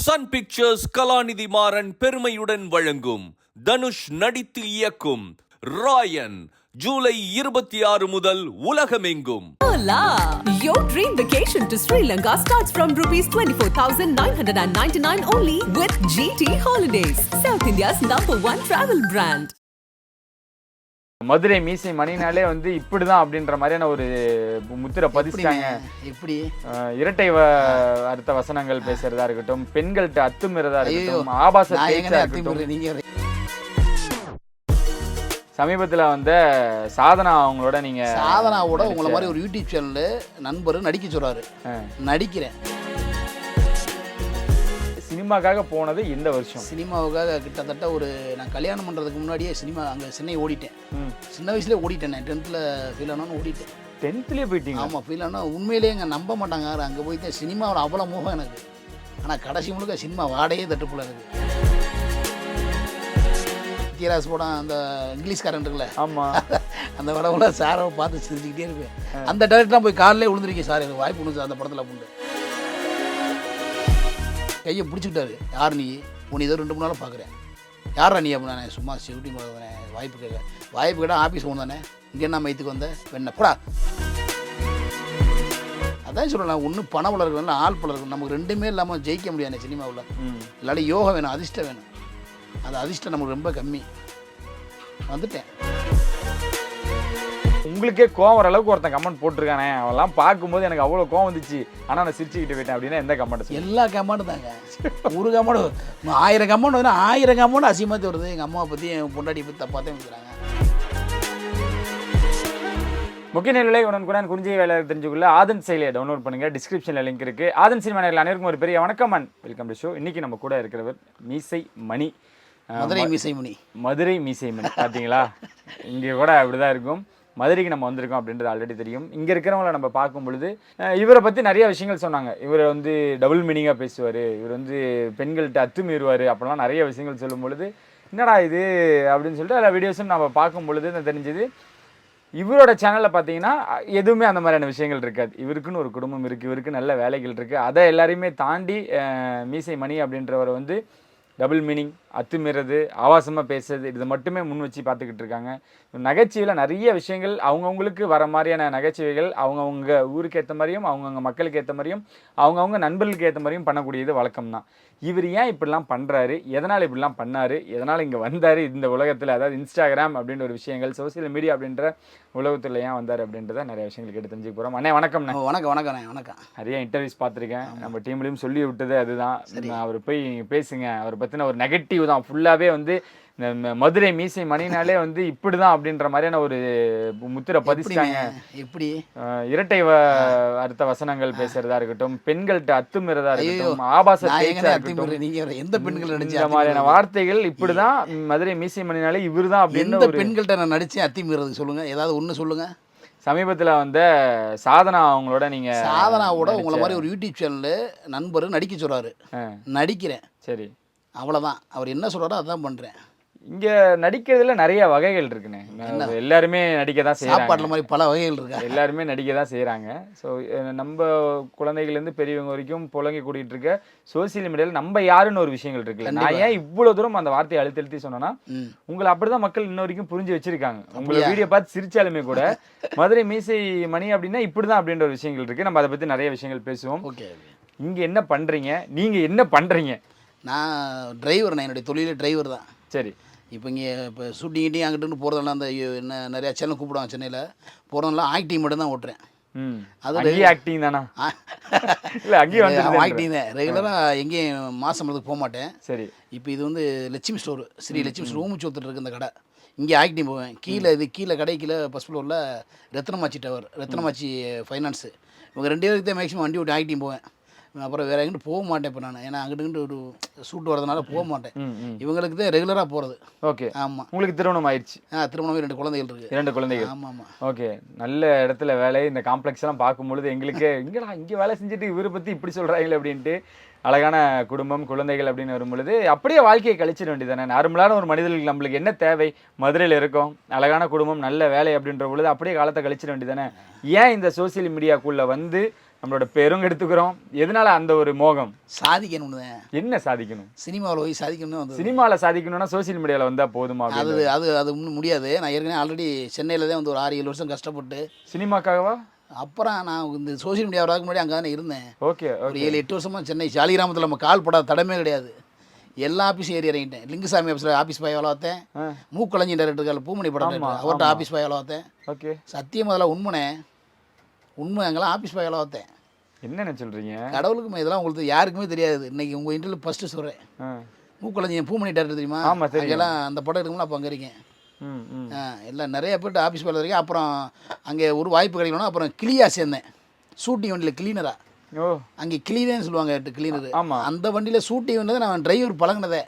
Sun pictures கலாநிதி மாறன் பெருமையுடன் வழங்கும் தனுஷ் நடித்து இயக்கும் ராயன் ஜூலை 26 முதல் உலகமெங்கும். Hola! Your dream vacation to Sri Lanka starts from rupees 24,999 only with GT Holidays, South India's #1 travel brand. Madurai மீசை மணினாலே வந்து இப்படிதான் அப்படின்ற மாதிரியான ஒரு முத்திரை பதிச்சிட்டாங்க. எப்படி இரட்டை அர்த்த வசனங்கள் பேசுறதா இருக்கட்டும், பெண்கள்கிட்ட அத்துமீறதா இருக்கட்டும், ஆபாச பேச்சா இருக்கட்டும். சமீபத்துல வந்து சாதனா அவங்களோட நீங்க சாதனாவோட உங்களை மாதிரி ஒரு யூடியூப் சேனல் நண்பர் நடிக்க சொல்றாரு. நடிக்கிறேன். சினிமாக்காக போனது இந்த வருஷம். சினிமாவுக்காக கிட்டத்தட்ட ஒரு நான் கல்யாணம் பண்ணுறதுக்கு முன்னாடியே சினிமா அங்கே சென்னை ஓடிட்டேன். சின்ன வயசுலேயே ஓடிட்டேன். 10th ஃபீல் ஆனாலும் ஓடிட்டேன். 10th போயிட்டீங்க? ஆமாம், ஃபீல் ஆனால் உண்மையிலேயே அங்கே நம்ப மாட்டாங்க. அங்கே போயிட்டு சினிமாவில் அவ்வளோ மோகம் எனக்கு. ஆனால் கடைசி முழுக்க சினிமா வாடையே தட்டுப்புல எனக்கு. தீராஸ் படம் அந்த இங்கிலீஷ்காரன் இருக்குல்ல, ஆமாம், அந்த படம்ல சாரை பார்த்து சிரிச்சுக்கிட்டே இருப்பேன். அந்த டேரக்டர்லாம் போய் காலிலே விழுந்துருக்கேன். சார் எனக்கு வாய்ப்பு ஒன்று அந்த படத்தில் புண்டு கையை பிடிச்சிக்கிட்டாரு. யார் நீ? உன் இதோ 2 3 நாளாக பார்க்குறேன். யாரா நீ? அப்படின்னா நான் சும்மா ஷூட்டிங் பார்க்குறேன். வாய்ப்பு கேட்டால் ஆஃபீஸ் ஒன்று தானே, இங்கே என்ன மைத்துக்கு வந்த வெண்ண போடா. அதான் சொல்கிறேன், ஒன்று பண வளர்க்கணும் இல்லை ஆள் பலருக்கு. நமக்கு ரெண்டுமே இல்லாமல் ஜெயிக்க முடியாது சினிமாவில். இல்லாட்டி யோகா வேணும், அதிர்ஷ்டம் வேணும். அது அதிர்ஷ்டம் நமக்கு ரொம்ப கம்மி. வந்துட்டேன். உங்களுக்கே கோவம் வர அளவுக்கு ஒருத்தன் கமெண்ட் போட்டிருக்கானே, அவெல்லாம் பார்க்கும்போது எனக்கு அவ்வளோ கோவம் வந்துச்சு, ஆனால் நான் சிரிச்சுக்கிட்டு போயிட்டேன் அப்படின்னா எந்த கமெண்ட்? எல்லா கமெண்ட்டும் தாங்க. ஒரு கமெண்ட் 1000 கமெண்ட் வந்து 1000 கமெண்ட் அசிங்கமாத்தி வருது. எங்கள் அம்மாவை பற்றி என் பொண்டாட்டியை பற்றி தப்பாக வைக்கிறாங்க. முக்கிய நிலை உடனுக்குடன் குறிஞ்சி வேலை தெரிஞ்சுக்கொள்ள ஆதன் செயலியை டவுன்லோட் பண்ணுங்கள். டிஸ்கிரிப்ஷனில் லிங்க் இருக்குது. ஆதன் சினிமா நேரில் அனைவருக்கும் ஒரு பெரிய வணக்கம் அண்ட் வெல்கம் டு ஷோ. இன்றைக்கி நம்ம கூட இருக்கிறவர் மீசை மணி, மதுரை மீசை மணி. மதுரை மீசை மணி பார்த்தீங்களா? இங்கே கூட அப்படி தான் இருக்கும். மதுரைக்கு நம்ம வந்திருக்கோம் அப்படின்றது ஆல்ரெடி தெரியும். இங்கே இருக்கிறவங்கள நம்ம பார்க்கும் பொழுது இவரை பற்றி நிறைய விஷயங்கள் சொன்னாங்க. இவர் வந்து டபுள் மீனிங்காக பேசுவார், இவர் வந்து பெண்கள்கிட்ட அத்துமீறுவார், அப்படிலாம் நிறைய விஷயங்கள் சொல்லும் பொழுது என்னடா இது அப்படின்னு சொல்லிட்டு எல்லா வீடியோஸும் நம்ம பார்க்கும் பொழுது தெரிஞ்சது. இவரோட சேனலில் பார்த்தீங்கன்னா எதுவுமே அந்த மாதிரியான விஷயங்கள் இருக்காது. இவருக்குன்னு ஒரு குடும்பம் இருக்குது, இவருக்கு நல்ல வேலைகள் இருக்குது. அதை எல்லாரையுமே தாண்டி மீசை மணி அப்படின்றவரை வந்து டபுள் மீனிங், அத்துமீறது, ஆபாசமாக பேசுறது, இதை மட்டுமே முன் வச்சு பார்த்துக்கிட்டு இருக்காங்க. நகைச்சுவையில் நிறைய விஷயங்கள் அவங்கவுங்களுக்கு வர மாதிரியான நகைச்சுவைகள் அவங்கவுங்க ஊருக்கு ஏற்ற மாதிரியும் அவங்கவுங்க மக்களுக்கு ஏற்ற மாதிரியும் அவங்கவுங்க நண்பர்களுக்கு ஏற்ற மாதிரியும் பண்ணக்கூடியது வழக்கம் தான். இவர் ஏன் இப்படிலாம் பண்ணுறாரு, எதனால் இப்படிலாம் பண்ணார், எதனால் இங்கே வந்தார் இந்த உலகத்தில், அதாவது இன்ஸ்டாகிராம் அப்படின்ற ஒரு விஷயங்கள், சோசியல் மீடியா அப்படின்ற உலகத்தில் ஏன் வந்தார் அப்படின்றத நிறைய விஷயங்கள் கேட்டு தெரிஞ்சுக்க போகிறோம். அண்ணே வணக்கம். வணக்கம் வணக்கம் வணக்கம். நிறைய இன்டர்வியூஸ் பார்த்துருக்கேன், நம்ம டீம்லேயும் சொல்லி விட்டது அதுதான். அவர் போய் பேசுங்க, அவரை பற்றின ஒரு நெகட்டிவ் தான் ஃபுல்லாகவே வந்து இந்த மதுரை மீசை மணினாலே வந்து இப்படிதான் அப்படின்ற மாதிரியான ஒரு முத்திரை பதிச்சிட்டாங்க. எப்படி இரட்டை அர்த்த வசனங்கள் பேசுறதா இருக்கட்டும், பெண்கள்கிட்ட அத்துமீறதா இருக்கட்டும், ஆபாச பேச்சா இருக்கட்டும், எந்த பெண்கள் இந்த மாதிரியான வார்த்தைகள் இப்படிதான் மதுரை மீசை மணினாலே இவர் தான் அப்படின்னு ஒரு பெண்கள்கிட்ட நான் நடிச்சேன் அத்துமீறது சொல்லுங்க, ஏதாவது ஒன்று சொல்லுங்க. சமீபத்தில் வந்து சாதனா அவங்களோட நீங்க சாதனாவோட உங்களை மாதிரி ஒரு யூடியூப் சேனல் நண்பர் நடிக்க சொல்றாரு. நடிக்கிறேன். சரி, அவ்வளோதான். அவர் என்ன சொல்றாரோ அதான் பண்றேன். இங்கே நடிக்கிறதுல நிறைய வகைகள் இருக்குண்ணே. எல்லாருமே நடிக்க தான் செய்யறாங்க. சாப்பாட்டில் மாதிரி பல வகைகள் இருக்கு. எல்லாருமே நடிக்க தான் செய்கிறாங்க. ஸோ நம்ம குழந்தைகள்லேருந்து பெரியவங்க வரைக்கும் புழங்கி கூட்டிகிட்டு இருக்க சோசியல் மீடியாவில் நம்ம யாருன்னு ஒரு விஷயங்கள் இருக்குல்ல. நான் ஏன் இவ்வளோ தூரம் அந்த வார்த்தையை அழுத்தி சொன்னேன்னா, உங்களை அப்படிதான் மக்கள் இன்ன வரைக்கும் புரிஞ்சு வச்சிருக்காங்க. உங்களை வீடியோ பார்த்து சிரிச்சாலுமே கூட மதுரை மீசை மணி அப்படின்னா இப்படிதான் அப்படின்ற ஒரு விஷயங்கள் இருக்குது. நம்ம அதை பற்றி நிறைய விஷயங்கள் பேசுவோம். ஓகே, இங்கே என்ன பண்ணுறீங்க, நீங்கள் என்ன பண்ணுறீங்க? நான் டிரைவர், நான் என்னுடைய தொழிலே டிரைவர் தான். சரி. இப்போ இங்கே இப்போ ஷூட்டிங்கிட்டையும் அங்கிட்டு போகிறதெல்லாம் அந்த என்ன நிறையா சேனல் கூப்பிடுவாங்க சென்னையில். போகிறதெல்லாம் ஆக்டிங் மட்டும் தான் ஓட்டுறேன். அது ஆக்டிங் தானா? இல்லை, அங்கேயும் வந்து ஆக்டிங் தான். ரெகுலராக எங்கேயும் மாதம் போக மாட்டேன். சரி. இப்போ இது வந்து லட்சுமி ஸ்டோர், ஸ்ரீ லட்சுமி ஸ்டோர் ஊமுச்சோத்துட்டு இருக்கு இந்த கடை. இங்கே ஆக்டிங் போவேன். கீழே கடை கீழே ஃபர்ஸ்ட் ஃப்ளோரில் ரத்னமாச்சி டவர், ரத்னமாச்சி ஃபைனான்ஸு, இவங்க 2 பேருக்கு தான் மேக்ஸிமம் வண்டி விட்டு ஆக்டிங் போவேன். அப்புறம் வேறு எங்கிட்டு போக மாட்டேன் இப்போ நான். ஏன்னா அங்கிட்டு ஒரு ஷூட் வரதுனால போக மாட்டேன். இவங்களுக்கு தான் ரெகுலராக போகிறது. ஓகே. ஆமாம். உங்களுக்கு திருமணம் ஆயிடுச்சு? திருமணமே 2 குழந்தைகள் இருக்குது. 2 குழந்தைகள். ஆமாம் ஆமாம். ஓகே. நல்ல இடத்துல வேலை. இந்த காம்ப்ளெக்ஸ் எல்லாம் பார்க்கும்பொழுது எங்களுக்கு இங்கே வேலை செஞ்சுட்டு இவரை பற்றி இப்படி சொல்கிறாங்களே அப்படின்ட்டு. அழகான குடும்பம், குழந்தைகள் அப்படின்னு வரும்பொழுது அப்படியே வாழ்க்கையை கழிச்சிட வேண்டியதானே. நார்மலான ஒரு மனிதர்களுக்கு நம்மளுக்கு என்ன தேவை? மதுரையில் இருக்கோம், அழகான குடும்பம், நல்ல வேலை அப்படின்ற பொழுது அப்படியே காலத்தை கழிச்சிட வேண்டியதானே. ஏன் இந்த சோசியல் மீடியாக்குள்ளே வந்து நம்மளோட பேரும் எடுத்துக்கிறோம். எதனால அந்த ஒரு மோகம்? சாதிக்கணும்னு தான். என்ன சாதிக்கணும்? சினிமாவில் போய் சாதிக்கணும்னு வந்து. சினிமாவில் சாதிக்கணும்னா சோசியல் மீடியாவில் வந்தால் போதுமா? அது இன்னும் முடியாது. நான் ஏற்கனவே ஆல்ரெடி சென்னையில் தான் வந்து ஒரு 6-7 வருஷம் கஷ்டப்பட்டு. சினிமாக்காகவா? அப்புறம் நான் இந்த சோசியல் மீடியா வரதுக்கு முன்னாடி அங்கே தானே இருந்தேன். ஓகே. ஒரு 7-8 வருஷமாக சென்னை சாலிகிராமத்தில் நம்ம கால் படாத தடமே கிடையாது. எல்லா ஆஃபீஸும் ஏறி இறங்கிட்டேன். லிங்குசாமி ஆஃபீஸில் ஆஃபீஸ் பாய் வேலை பார்த்தேன். மூக்கலஞ்சி டைரக்டர் பூமணி படம் அவர்கிட்ட ஆஃபீஸ் பாய் வேலை பார்த்தேன். ஓகே. சத்தியம் அதெல்லாம் உண்மை அங்கெல்லாம் ஆஃபீஸ் பாய் வேலை பார்த்தேன். என்னென்ன சொல்கிறீங்க? கடவுளுக்கு இதெல்லாம் உங்களுக்கு யாருக்குமே தெரியாது. இன்றைக்கி உங்கள் இன்டர்வியூ ஃபஸ்ட்டு சொல்கிறேன். மூக்கலஞ்சி பூமணி டைரக்டர் தெரியுமா? ஆமாம் தெரியும். அங்கெல்லாம் அந்த படம் எடுக்கணும்னா அப்போ அங்கே இருக்கேன். எல்லாம் நிறைய பேர்ட்டு ஆஃபீஸ் வேலை இருக்கேன். அப்புறம் அங்கே ஒரு வாய்ப்பு கிடைக்கணும். அப்புறம் கிளியாக சேர்ந்தேன். ஷூட்டிங் வண்டியில் கிளீனராக. அங்கே கிளீனர்னு சொல்லுவாங்க கிளீனர். அந்த வண்டியில் ஷூட்டிங் வந்தது நான் டிரைவர் பழகினதே.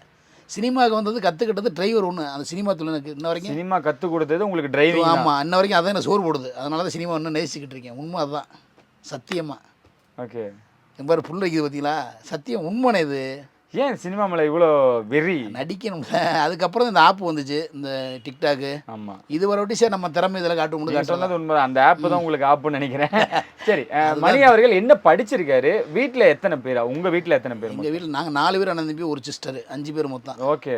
சினிமாவுக்கு வந்தது கற்றுக்கிட்டது டிரைவர் ஒன்று. அந்த சினிமா தொழிலுக்கு இன்ன வரைக்கும் சினிமா கற்றுக் கொடுத்தது உங்களுக்கு டிரைவிங். ஆமாம், இன்ன வரைக்கும் அதான் எனக்கு சோறு போடுது. அதனால தான் சினிமா இன்னும் நேசிக்கிட்டு இருக்கேன். உண்மை அதுதான், சத்தியமாக. ஓகே. என் பாரு புல் வைக்கிது பார்த்தீங்களா, சத்தியம் உண்மைனே இது. ஏன் சினிமா மேலே இவ்வளோ வெறி? நடிக்கணும்ல. அதுக்கப்புறம் இந்த ஆப் வந்துச்சு, இந்த டிக்டாக்கு. ஆமாம், இது வரட்டி சார் நம்ம திறமை இதெல்லாம் காட்ட சொன்னது உண்மை. அந்த ஆப் தான் உங்களுக்கு ஆப்னு நினைக்கிறேன். சரி, மணி அவர்கள் என்ன படிச்சிருக்காரு? வீட்டில் எத்தனை பேர்? உங்கள் வீட்டில் எத்தனை பேர்? எங்கள் வீட்டில் நாங்கள் 4 பேர் அண்ணன் தம்பி, ஒரு சிஸ்டர், 5 பேர் மொத்தம். ஓகே.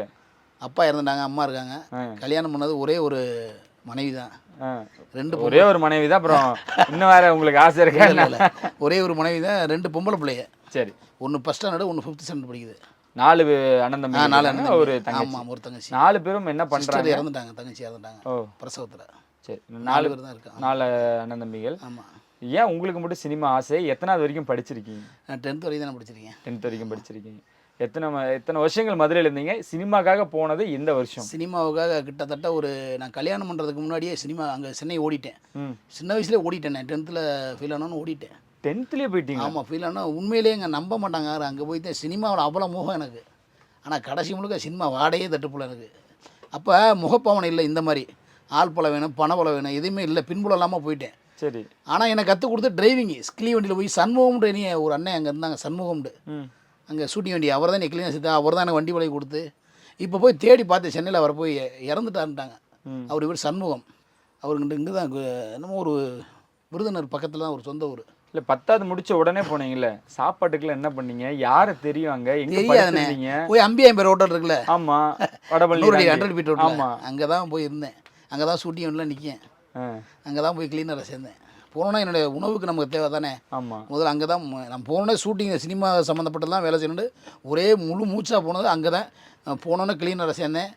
அப்பா இறந்துட்டாங்க, அம்மா இருக்காங்க. கல்யாணம் பண்ணது ஒரே ஒரு மனைவி தான். ஒரே ஒரு மனைவி தான். அப்புறம் இன்னும் வேற உங்களுக்கு ஆசை இருக்கா? ஒரே ஒரு மனைவி தான், 2 பொம்பளை பிள்ளைய. சரி. ஒன்று ஃபஸ்ட் ஸ்டாண்டர்டு, ஒன்று 5th ஸ்டாண்டர்ட் படிக்குது. 4 அண்ணன் தம்பி. 4 அண்ணன், ஒரு தங்கச்சி. ஆமாம், ஒரு தங்கச்சி. 4 பேரும் என்ன பண்ணுறாங்க? இறந்துட்டாங்க, தங்கச்சி இறந்துட்டாங்க. ஓ, பிரசவத்தில். சரி, 4 பேர் தான் இருக்காங்க. 4 அண்ணன் தம்பிகள். ஆமாம். ஏன் உங்களுக்கு மட்டும் சினிமா ஆசை? எத்தனாவது வரைக்கும் படிச்சிருக்கீங்க? நான் 10th வரைக்கும் தானே படிச்சிருக்கேன். 10th வரைக்கும் படிச்சிருக்கீங்க. எத்தனை வருஷங்கள் மதுரையில் இருந்தீங்க? சினிமாக்காக போனது எந்த வருஷம்? சினிமாவுக்காக கிட்டத்தட்ட நான் கல்யாணம் பண்ணுறதுக்கு முன்னாடியே சினிமா அங்கே சென்னை ஓடிட்டேன். சின்ன வயசுலேயே ஓடிட்டேன். நான் 10th ஃபெயில் ஆனோன்னு ஓடிட்டேன். 10th போயிட்டீங்க? ஆமாம், ஃபெயில் ஆனால் உண்மையிலேயே இங்கே நம்ப மாட்டாங்க. அங்கே போய்ட்டு சினிமாவில் அவ்வளோ மோகம் எனக்கு. ஆனால் கடைசி முழுக்க சினிமா வாடையே தட்டுப்போல எனக்கு. அப்போ முகப்பாவனை இல்லை, இந்த மாதிரி ஆள் பலம் வேணும், பணபலம் வேணும், எதுவுமே இல்லை, பின்புலம் இல்லாமல் போயிட்டேன். சரி. ஆனால் எனக்கு கற்றுக் கொடுத்து டிரைவிங்கு ஸ்கிலி வண்டியில் போய் சண்முகம்ன்ற இனி ஒரு அண்ணன் அங்கே இருந்தாங்க, சண்முகம்ண்டு. அங்கே ஷூட்டிங் வண்டி அவர் தான் கிளீனர் சேர்த்தா, அவர் தான் எனக்கு வண்டி பழகி கொடுத்து. இப்போ போய் தேடி பார்த்து சென்னையில் அவர் போய் இறந்துட்டான்ட்டாங்க. அவர் இவர் சண்முகம். அவருக்கு இங்கே தான் என்னமோ ஒரு விருதுநகர் பக்கத்தில் தான் ஒரு சொந்த ஊர். இல்லை, 10th முடிச்ச உடனே போனீங்கல்ல, சாப்பாட்டுக்குள்ள என்ன பண்ணீங்க? யாரை தெரியும் அங்கே? எங்கே தெரியாதுண்ணே. போய் அம்பியாம்பேர் ஹோட்டல் இருக்குல்ல? ஆமாம், வடபள்ளி 100 ஃபீட் ஹோட்டல். ஆமாம், அங்கே தான் போய் இருந்தேன். அங்கே தான் ஷூட்டிங் வண்டியில் நிற்கேன். அங்கே தான் போய் கிளீனரை சேர்ந்தேன். போனோன்னா என்னுடைய உணவுக்கு நமக்கு தேவை தானே. ஆமாம். முதல்ல அங்கே தான் நான் போனோன்னே ஷூட்டிங் சினிமா சம்மந்தப்பட்டதான் வேலை செய்யணுண்டு ஒரே முழு மூச்சாக போனது அங்கே தான். போனோன்னே கிளீனரை சேர்ந்தேன்.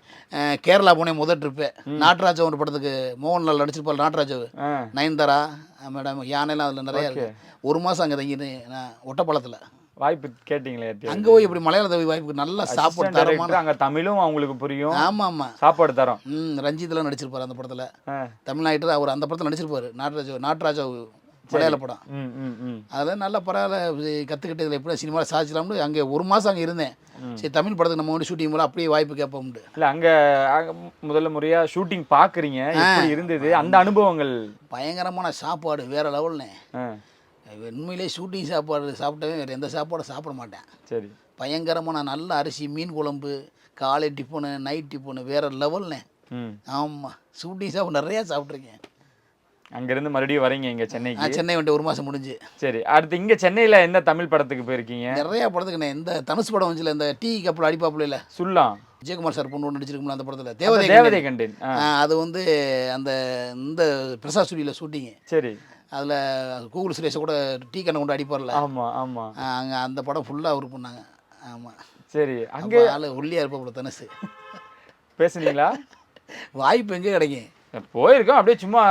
கேரளா போனேன் முதல் ட்ரிப்பு. நாட்டராஜா ஒரு படத்துக்கு மோகன்லால் நடிச்சிருப்பாள், நாட்டராஜாவு, நயன்தாரா மேடம், யானைலாம் அதில் நிறையா இருக்குது. 1 மாதம் அங்கே தங்கிட்டு நான் ஒட்டப்பாலத்தில். வாய்ப்பு கேட்டிங்களே? அங்கே போய் இப்படி மலையாள வாய்ப்பு, நல்லா சாப்பாடு தரமான. அங்கே தமிழும் அவங்களுக்கு புரியும். ஆமாம் ஆமாம், சாப்பாடு தரோம். ரஞ்சித்லாம் நடிச்சிருப்பார் அந்த படத்தில். தமிழ்நாட்டில் அவர் அந்த படத்தில் நடிச்சிருப்பார். நாட்டராஜா மலையாள படம். அதில் நல்லா பரவாயில்ல கற்றுக்கிட்டு இதில் எப்படி சினிமாவில் சாதிச்சலாம்னு அங்கே 1 மாதம் அங்கே இருந்தேன். சரி, தமிழ் படத்துக்கு நம்ம வந்து ஷூட்டிங் போல அப்படியே வாய்ப்பு கேட்போம்ண்டு. இல்லை, அங்கே முதல்ல முறையாக ஷூட்டிங் பார்க்குறீங்க, எப்படி இருந்தது அந்த அனுபவங்கள்? பயங்கரமான சாப்பாடு, வேறு லெவல்னே. உண்மையிலே ஷூட்டிங் சாப்பாடு சாப்பிட்டவே வேறு எந்த சாப்பாடும் சாப்பிட மாட்டேன். சரி. பயங்கரமான நல்ல அரிசி, மீன் குழம்பு, காலை டிஃபனு, நைட் டிஃபனு, வேறு லெவல்னே. ஆமாம், ஷூட்டிங் சாப்பிட்டு நிறையா சாப்பிட்ருக்கேன். அங்கேருந்து மறுபடியும் வரீங்க இங்கே சென்னைக்கு? சென்னை வந்துட்டு 1 மாதம் முடிஞ்சு. சரி, அடுத்து இங்கே சென்னையில் எந்த தமிழ் படத்துக்கு போயிருக்கீங்க? நிறையா படத்துக்குண்ணே. இந்த தனுஷ் படம் வந்துச்சுல, இந்த டீ கப்பில் அடிப்பாப்புல இல்லை, சொல்லலாம், விஜயகுமார் சார் பொண்ணு நடிச்சிருக்கும்ல அந்த படத்தில், தேவதை கண்டேன். அது வந்து இந்த பிரசாத் ஸ்டுடியோவில் ஷூட்டிங்கு. சரி. அதில் கூகுள் சுரேஷை கூட டீ கண்ணை கொண்டு அடிப்பார்ல. ஆமாம் ஆமாம். அங்கே அந்த படம் ஃபுல்லாக அவர் பண்ணாங்க. ஆமாம். சரி. அங்கே ஆள் ஒல்லியாக இருப்பாப்புல தனுஷ். பேசுனீங்களா? வாய்ப்பு எங்கே கிடைக்கும்? போயிருக்கோம், அப்படியே சும்மா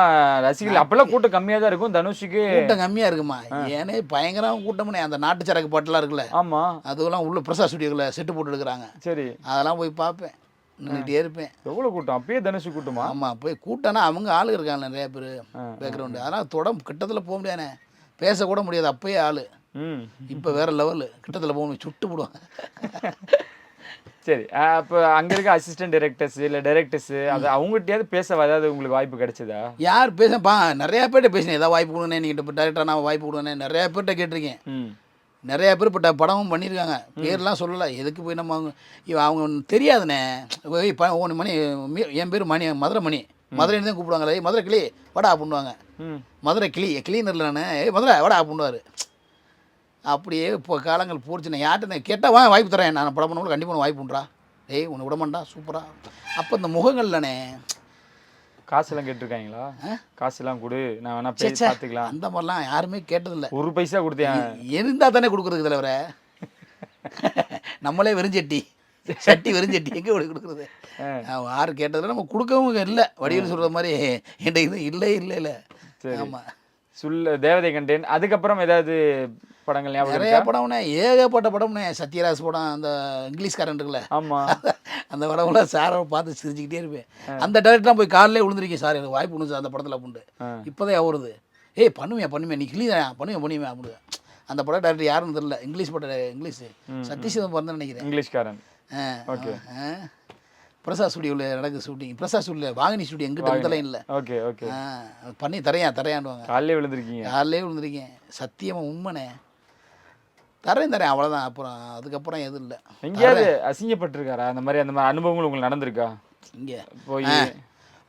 ரசிகர்கள். அப்பெல்லாம் கூட்டம் கம்மியாக தான் இருக்கும். தனுஷுக்கு கூட்டம் கம்மியாக இருக்குமா? ஏன்னே பயங்கரமாக கூட்டம்னே. அந்த நாட்டு சரக்கு பாட்டெல்லாம் இருக்குல்ல? ஆமாம், அதுவெல்லாம் உள்ள பிரசாத் ஸ்டுடியோவில் செட்டு போட்டு எடுக்கிறாங்க. சரி. அதெல்லாம் போய் பார்ப்பேன், நின்றுட்டே இருப்பேன். எவ்வளோ கூட்டம் அப்பயே தனுஷு கூட்டமா? ஆமாம், போய் கூட்டம்னா அவங்க ஆளு இருக்காங்க நிறைய பேர் பேக்ரவுண்டு. அதனால் கிட்டத்தில் போக முடியாதுண்ணே, பேசக்கூட முடியாது, அப்பயே ஆள். இப்போ வேறு லெவலு, கிட்டத்தில் போகணும், சுட்டு போடுவாங்க. சரி. அப்போ அங்கே இருக்க அசிஸ்டன்ட் டைரக்டர்ஸ் இல்லை டைரக்டர்ஸு அது அவங்ககிட்டயாவது பேச ஏதாவது உங்களுக்கு வாய்ப்பு கிடைச்சதா? யார் பேசப்பா, நிறையா பேர்கிட்ட பேசினேன். ஏதாவது வாய்ப்பு கொடுங்க நீங்கள், இப்போ டேரக்டர் நான் வாய்ப்பு கொடுங்க, நிறையா பேர்கிட்ட கேட்டிருக்கேன். நிறையா பேர் இப்போ படமும் பண்ணியிருக்காங்க. பேர்லாம் சொல்லலை, எதுக்கு போய் நம்ம அவங்க தெரியாதுண்ணே. மணி, என் பேர் மணி, மதுரை மணி, மதுரைன்னு தான் கூப்பிடுவாங்களே. மதுரை கிளி வடா அப்படின்வாங்க. மதுரை கிளீனரில் நான் மதுரை வடா அப்படின்வார். அப்படியே இப்போ காலங்கள் போச்சுண்ணே. யார்கிட்ட கேட்டால் வாய்ப்பு தரேன், நான் படம் பண்ணும்போது கண்டிப்பாக உனக்கு வாய்ப்பு உண்டுறா, டேய் உன்னை விடமாட்டா சூப்பராக. அப்போ இந்த முகங்கள்லண்ணே காசுலாம் கேட்டிருக்காங்களா? காசுலாம் கொடு, நான் வேணா போய் பார்த்துக்கலாம். அந்த மாதிரிலாம் யாருமே கேட்டதில்லை. ஒரு பைசா கொடுத்தேன் இருந்தால் தானே கொடுக்குறதுக்கு தலைவரை. நம்மளே வெறுஞ்சட்டி வெறுஞ்சட்டி எங்கே கொடுக்குறது? யாரும் கேட்டதில்லை, நம்ம கொடுக்கவும் இல்லை. வடிவில் சொல்கிற மாதிரி என்கிட்ட இது இல்லை. ஆமாம். தேவதை கண்டேன். அதுக்கப்புறம் ஏதாவது படங்கள் ஞாபகம்? நிறைய படம்னே, ஏகப்பட்ட படம்னே. சத்யராஜ் படம், அந்த இங்கிலீஷ்காரன் இருக்குல்ல, ஆமாம், அந்த படம்லாம் சாரை பார்த்து சிரிச்சுக்கிட்டே இருப்பேன். அந்த டேரக்டர்லாம் போய் காலிலே விழுந்திருக்கேன், சார் எனக்கு வாய்ப்பு ஒன்று சார் அந்த படத்தில் அப்படின்ட்டு. இப்போதான் அவருது, ஏய் பண்ணுவேன் நீ கிளீதான் பண்ணுவேன் அப்படி. அந்த படம் டேரக்டர் யாருன்னு தெரியல, இங்கிலீஷ் சதீஷ் சிதம்பரம் நினைக்கிறேன், இங்கிலீஷ்காரன். ஓகே. பிரசாத் ஸ்டுடியோவில் நடக்குது ஷூட்டிங். பிரசாத் ஸ்டுடியோவில் வாகினி ஸ்டுடியோ எங்கிட்ட இந்த லைனில். Okay okay. பண்ணி தரையாண்டுவாங்க. காலையிலே விழுந்திருக்கேன். சத்தியமாக உண்மைண்ணே. தரேன் அவ்வளோதான். அப்புறம் அதுக்கப்புறம் எதுவும் இல்லை. எங்கேயாவது அசிங்கப்பட்டிருக்காரா? அந்த மாதிரி அனுபவங்கள் உங்களுக்கு நடந்திருக்கா? இங்கே போய்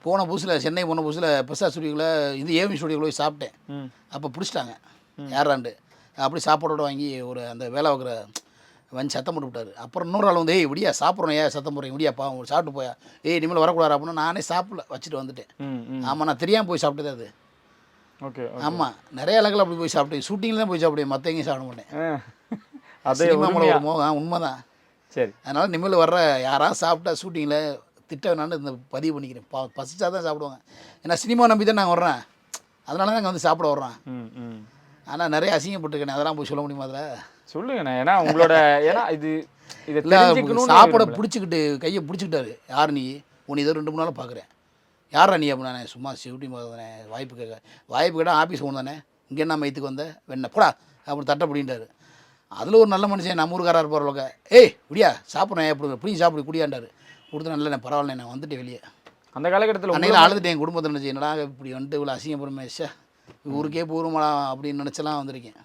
போன புதுசில், சென்னை போன புதுசில் பிரசாத் ஸ்டுடியோவில் இது ஏவி ஸ்டுடியோவில் போய் சாப்பிட்டேன். அப்போ பிடிச்சிட்டாங்க யாராண்டு. அப்படி சாப்பாடோட வாங்கி ஒரு அந்த வேலை வைக்கிற வந்து சத்தம் போட்டு விட்டார். அப்புறம் இன்னொரு ஆள் வந்து, ஏய் விடியா சாப்பிட்றோம், ஏன் சத்தம் போடுறீங்க, விடியாப்பா சாப்பிட்டு போயா, ஏய் இனிமேல் வரக்கூடாது அப்படின்னு. நானே சாப்பிடல, வச்சுட்டு வந்துட்டேன். ஆமாம், நான் தெரியாமல் போய் சாப்பிட்டது அது. ஓகே. ஆமாம், நிறைய அளவில் அப்படி போய் சாப்பிட்டேன். ஷூட்டிங்கில் தான் போய் சாப்பிடுவேன், மற்ற எங்கேயும் சாப்பிட மாட்டேன். சினிமா ஒரு மோகம் உண்மைதான். சரி, அதனால் இனிமேல் வர்ற யாராவது சாப்பிட்டா ஷூட்டிங்கில் திட்ட வேணான்னு இந்த பதிவு பண்ணிக்கிறேன். பசிச்சா தான் சாப்பிடுவாங்க. ஏன்னா சினிமா நம்பி தான் நாங்கள் வர்றேன், அதனால தான் நாங்கள் வந்து சாப்பிட வர்றோம். ஆனால் நிறைய அசிங்கப்பட்டிருக்கேன், அதெல்லாம் போய் சொல்ல முடியுமா? அதில் சொல்லுங்கண்ணே. ஏன்னா உங்களோட சாப்பாடை பிடிச்சிக்கிட்டு கையை பிடிச்சிக்கிட்டாரு. யார் நீ? உன்னை இதை 2 3 நாள் பார்க்குறேன். யாரா நீ அப்படின்னா, சும்மா ஷூட்டிங் பார்க்குறேனே, வாய்ப்பு கேட்டால் ஆஃபீஸ் ஒன்று தானே, இங்கே என்ன மைத்துக்கு வந்த வெண்ண போடா அப்படி தட்டை பிடின்றாரு. அதில் ஒரு நல்ல மனுஷன், நம்ம ஊருக்காரர் போகிறவங்க, ஏய் இப்படியா சாப்பிட்றேன், எப்படி சாப்பிடு குடியாண்டாரு. கொடுத்து நல்ல பரவாயில்ல, நான் வந்துட்டு வெளியே. அந்த காலகட்டத்தில் அன்றைக்கி அழுதுட்டேன். என் குடும்பத்தை நினச்சி, என்னடா இப்படி வந்துட்டு இவ்வளோ அசிங்கப்படுமே, ஊருக்கே போருமாடா அப்படின்னு நினச்சலாம் வந்திருக்கேன்.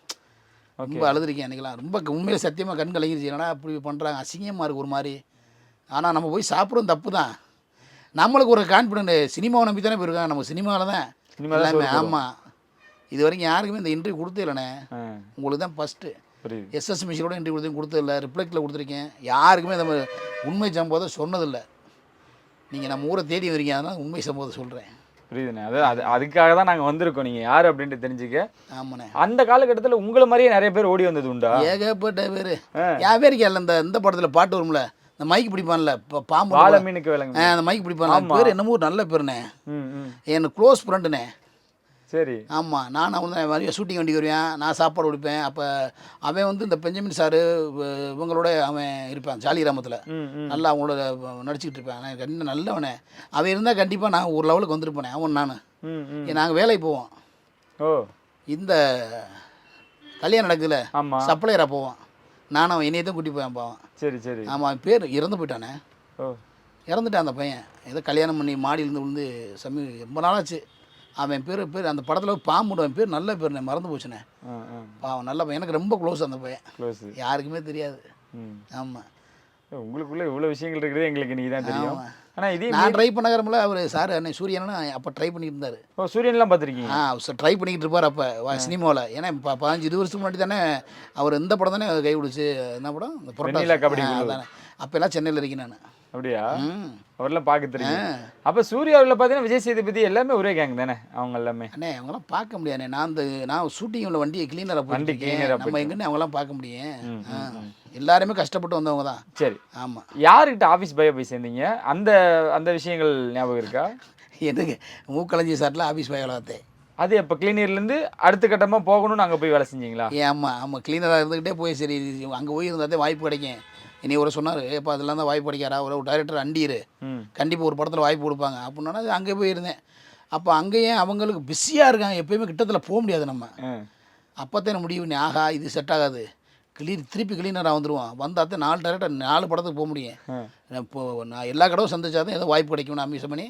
ரொம்ப அழுதுருக்கேன் அன்றைக்கெலாம். ரொம்ப உண்மையில் சத்தியமாக கண் கலங்கிருச்சு. என்னடா இப்படி பண்ணுறாங்க, அசிங்கமாக இருக்குது ஒரு மாதிரி. ஆனால் நம்ம போய் சாப்பிட்றோம் தப்பு தான். நம்மளுக்கு ஒரு கான்ஃபிடென்ட், சினிமாவை நம்பி தானே போயிருக்காங்க, நம்ம சினிமாவில் தான் எல்லாமே. ஆமாம், இது வரைக்கும் யாருக்குமே இந்த இன்டர்வியூ கொடுத்தே இல்லைண்ணே, உங்களுக்கு தான் ஃபஸ்ட்டு. எஸ்எஸ் மிஷினோட இன்டர்வியூ கொடுத்ததில்லை, ரிப்ளெக்டில் கொடுத்துருக்கேன். யாருக்குமே நம்ம உண்மை சம்பவத்தை சொன்னதில்லை. நீங்கள் நம்ம ஊரை தேடி வரீங்க, அதனால் உண்மை சம்பவத்தை சொல்கிறேன். புரியுதுண்ணே. அதுக்காக தான் நாங்கள் வந்திருக்கோம், நீங்கள் யார் அப்படின்ட்டு தெரிஞ்சுக்க. ஆமாண்ணே. அந்த காலகட்டத்தில் உங்களை மாதிரியே நிறைய பேர் ஓடி வந்தது உண்டா? ஏகப்பட்ட பேர். என் பேருக்கு இல்லை, இந்த படத்தில் பாட்டு வரும்ல, இந்த மைக் பிடிப்பான்ல, பாம்பு மீனுக்கு விலங்கு, அந்த மைக் பிடிப்பான் பேர் என்னமோ ஒரு நல்ல பேருண்ணே, எனக்கு க்ளோஸ் ஃப்ரெண்டுண்ணே. சரி. ஆமாம், நான் அவன் தான் நிறைய ஷூட்டிங் வண்டிக்கு வருவேன், நான் சாப்பாடு கொடுப்பேன். அப்போ அவன் வந்து இந்த பெஞ்சமின் சாரு இவங்களோட அவன் இருப்பான் ஜாலி கிராமத்தில், நல்லா அவங்களோட நடிச்சுக்கிட்டு இருப்பேன். எனக்கு இன்னும் நல்லவனே அவன் இருந்தால் கண்டிப்பாக நான் ஒரு லெவலுக்கு வந்திருப்பேனே. அவன் நான் நாங்கள் வேலைக்கு போவோம். ஓ, இந்த கல்யாணம் நடக்குதுல, ஆமாம், சப்ளையராக போவான். நானும் அவன் என்னையை தான் கூட்டி போவேன் பாவான். சரி சரி. ஆமாம், அவன் பேர் இறந்து போயிட்டானே. ஓ, இறந்துட்டான் அந்த பையன். ஏதோ கல்யாணம் பண்ணி மாடியிலேருந்து விழுந்து ரொம்ப நாளாச்சு. அவன் பேர் அந்த படத்தில் பாம்புட அவன் பேர் நல்ல பேர், மறந்து போச்சுண்ணே. பாவம் நல்ல பையன், எனக்கு ரொம்ப க்ளோஸ் அந்த பையன். க்ளோஸ், யாருக்குமே தெரியாது. ஆமாம், உங்களுக்குள்ளே இவ்வளோ விஷயங்கள் இருக்கிறது எங்களுக்கு இன்றைக்கி தான் தெரியும். ஆனால் இதே நான் ட்ரை பண்ண அவர் சார் அண்ணே சூரியனா அப்போ ட்ரை பண்ணிட்டு இருந்தார். ஓ, சூரியன்லாம் பார்த்துருக்கீங்க? ட்ரை பண்ணிக்கிட்டு இருப்பார் அப்போ சினிமாவில். ஏன்னா இப்போ 15-20 வருஷத்துக்கு முன்னாடி தானே அவர் இந்த படம் தானே கை பிடிச்சி, என்ன படம், இந்த புரோட்டா கபடி தானே. அப்போல்லாம் சென்னையில் இருக்கேன் நான். அப்படியா? அவரெல்லாம் பார்க்க தெரியும். அப்போ சூர்யாவில் பார்த்தீங்கன்னா விஜய் சேதுபதி எல்லாமே ஒரே கேங் தானே அவங்க எல்லாமே? அண்ணே அவங்களாம் பார்க்க முடியாதுண்ணே. நான் ஷூட்டிங் உள்ள வண்டியை கிளீனராக பண்ணிருக்கேன். நம்ம எங்கன்னு அவங்களாம் பார்க்க முடியும்? எல்லாருமே கஷ்டப்பட்டு வந்தவங்க தான். சரி. ஆமாம். யாருக்கிட்ட ஆஃபீஸ் பாயாக போய் சேர்ந்தீங்க? அந்த அந்த விஷயங்கள் ஞாபகம் இருக்கா? எனக்கு மூக்கலஞ்சி சாட்டில் ஆஃபீஸ் பாய் வேலை பார்த்தேன். அது எப்போ கிளீனர்லேருந்து அடுத்த கட்டமாக போகணும்னு அங்கே போய் வேலை செஞ்சீங்களா? ஆமாம், கிளீனராக இருந்துக்கிட்டே போய் சரி அங்கே போய் இருந்தால் வாய்ப்பு கிடைக்கும். இனி ஒரு சொன்னார், இப்போ அதெல்லாம் தான் வாய்ப்பு கிடைக்காரா, ஒரு டைரக்டர் அண்டியர் கண்டிப்பாக ஒரு படத்தில் வாய்ப்பு கொடுப்பாங்க அப்படின்னா அங்கே போயிருந்தேன். அப்போ அங்கேயே அவங்களுக்கு பிஸியாக இருக்காங்க, எப்போயுமே கிட்டத்தில் போக முடியாது நம்ம. அப்போத்தான் முடிவு, ஆகா இது செட் ஆகாது, திருப்பி கிளீனராக வந்துடுவான். வந்தால் 4 டைரக்டர் 4 படத்துக்கு போக முடியும். இப்போது நான் எல்லா கடவும் சந்திச்சாதான் ஏதோ வாய்ப்பு கிடைக்கும்னு அமிஷம் பண்ணி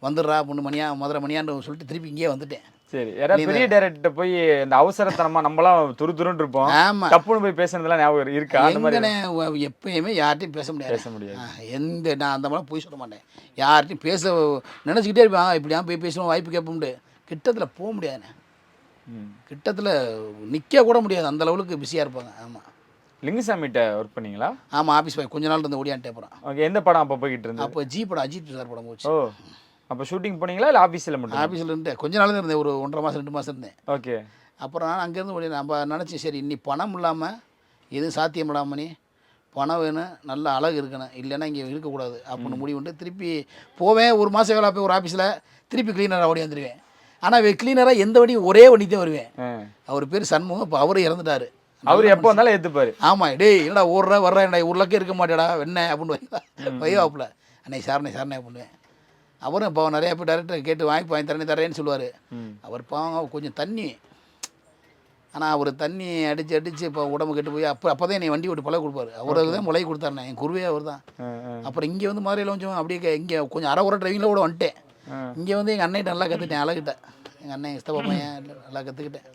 வந்துடுறா பொண்ணு மணியா மதுரை மணியான்னு சொல்லிட்டு திருப்பி இங்கேயே வந்துட்டேன். சரி, யாராவது பெரிய டைரக்டர் போய் இந்த அவசரத்தனமா நம்மளாம் துருன்னு இருப்போம், ஆமாம், தப்புன்னு போய் பேசுனதுலாம் ஞாபகம் இருக்கா? அந்த மாதிரி எப்பயுமே யார்ட்டையும் பேச முடியாது. எந்த நான் அந்த மாதிரி போய் சொல்ல மாட்டேன், யார்ட்டையும் பேச நினச்சிக்கிட்டே இருப்பேன். இப்படியா போய் பேசுவோம், வாய்ப்பு கேட்போம்ட்டு கிட்டத்தில் போக முடியாதுண்ணே. கிட்டத்தில் நிற்க கூட முடியாது, அந்த லெவலுக்கு பிஸியாக இருப்பாங்க. ஆமாம். லிங்குசாமிகிட்ட ஒர்க் பண்ணீங்களா? ஆமாம், ஆஃபீஸ் போய் கொஞ்ச நாள் இருந்து ஓடியான்ட்டே போகிறேன். ஓகே, எந்த படம் அப்போ போய்கிட்டு இருந்தது? அப்போ ஜி படம், அஜித் சார் படம் போச்சு. ஓ, அப்போ ஷூட்டிங் போனீங்களா இல்லை ஆஃபீஸில் மட்டும்? ஆஃபீஸில் இருந்து கொஞ்ச நாள் தான் இருந்தேன், ஒரு 1.5 மாதம் 2 மாதம் இருந்தேன். ஓகே. அப்புறம் நான் அங்கேருந்து ஓடி நம்ம நினச்சேன், சரி இன்னி பணம் இல்லாமல் எதுவும் சாத்தியம் இல்லாமல், நீ பணம் வேணும், நல்ல அழகு இருக்கணும், இல்லைன்னா இங்கே இருக்கக்கூடாது அப்படின்னு முடிவு பண்ணிட்டு திருப்பி போவேன். ஒரு மாதம் வேலை போய் ஒரு ஆஃபீஸில் திருப்பி கிளீனராக ஓடி வந்துடுவேன். ஆனால் கிளீனராக எந்த வண்டி ஒரே வண்டி தான் வருவேன். அவர் பேர் சண்முகம். இப்போ அவரும் இறந்துட்டார். அவர் எப்போ வந்தாலும் ஏற்றுப்பார். ஆமாம், டேய் என்னடா ஓடுற வர்ற என்ன ஊர்லக்கே இருக்க மாட்டேடா என்ன அப்படின்னு வைவாப்பில் அன்னை சாரணை அப்படின்னுவேன். அவரும் இப்போ நிறையா பேர் டேரக்டர் கேட்டு வாங்கி தரேன்னு சொல்லுவார். அவர் பாவம் கொஞ்சம் தண்ணி, ஆனால் அவர் தண்ணி அடித்து இப்போ உடம்பு கெட்டு போய் அப்போ தான் என்னை வண்டி ஓட்டி பழக கொடுப்பாரு. அவருக்கு தான் முளைய கொடுத்தாருண்ணே, என் குருவே அவர் தான். அப்புறம் இங்கே வந்து மதுரையில் கொஞ்சம் அப்படியே இங்கே கொஞ்சம் அரை ஒரு டிரைவிங்கில் கூட வந்துட்டேன். இங்கே வந்து எங்கள் அண்ணன்கிட்ட நல்லா கற்றுட்டேன், அழகிட்டேன். எங்கள் அண்ணன் இஸ்தப்பா பையன் நல்லா கற்றுக்கிட்டேன்.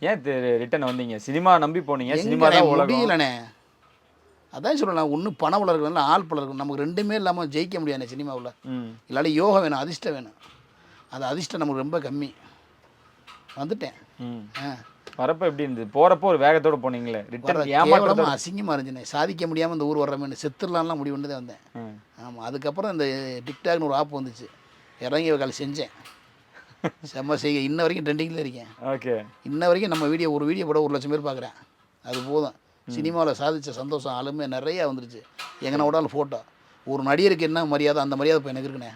ஏன் ரிட்டன் வந்தீங்க? சினிமா நம்பி போனீங்க, சினிமா முடியலண்ணே. அதான் சொல்லலாம், ஒன்று பணம் வளர்க்கணும், ஆள் வளர்க்கணும். நமக்கு ரெண்டுமே இல்லாமல் ஜெயிக்க முடியாது சினிமாவில். இல்லாட்டி யோகம் வேணும், அதிர்ஷ்டம் வேணும். அது அதிர்ஷ்டம் நமக்கு ரொம்ப கம்மி. வந்துட்டேன். வரப்போ எப்படி இருந்தது? போகிறப்போ ஒரு வேகத்தோடு போனீங்களே, ரிட்டன் ஏமாற்றமாக அசிங்கமாக இருந்துச்சுண்ணே. சாதிக்க முடியாமல் இந்த ஊர் வர்றமே செத்துடலாம்லாம் முடிவு பண்ணி தான் வந்தேன். ஆமாம், அதுக்கப்புறம் இந்த டிக்டாக்னு ஒரு ஆப் வந்துச்சு, இறங்கி கால செஞ்சேன். செம்ம செய்ய இன்ன வரைக்கும் ட்ரெண்டிங்கில் இருக்கேன். ஓகே. இன்ன வரைக்கும் நம்ம ஒரு வீடியோ போட 1 லட்சம் பேர் பார்க்குறேன். அது போதும். சினிமாவில் சாதித்த சந்தோஷம் ஆளுமே நிறையா வந்துருச்சு. எங்கன்னா விடாலும் ஃபோட்டோ. ஒரு நடிகருக்கு என்ன மரியாதை, அந்த மரியாதை இப்போ எனக்கு இருக்குண்ணே.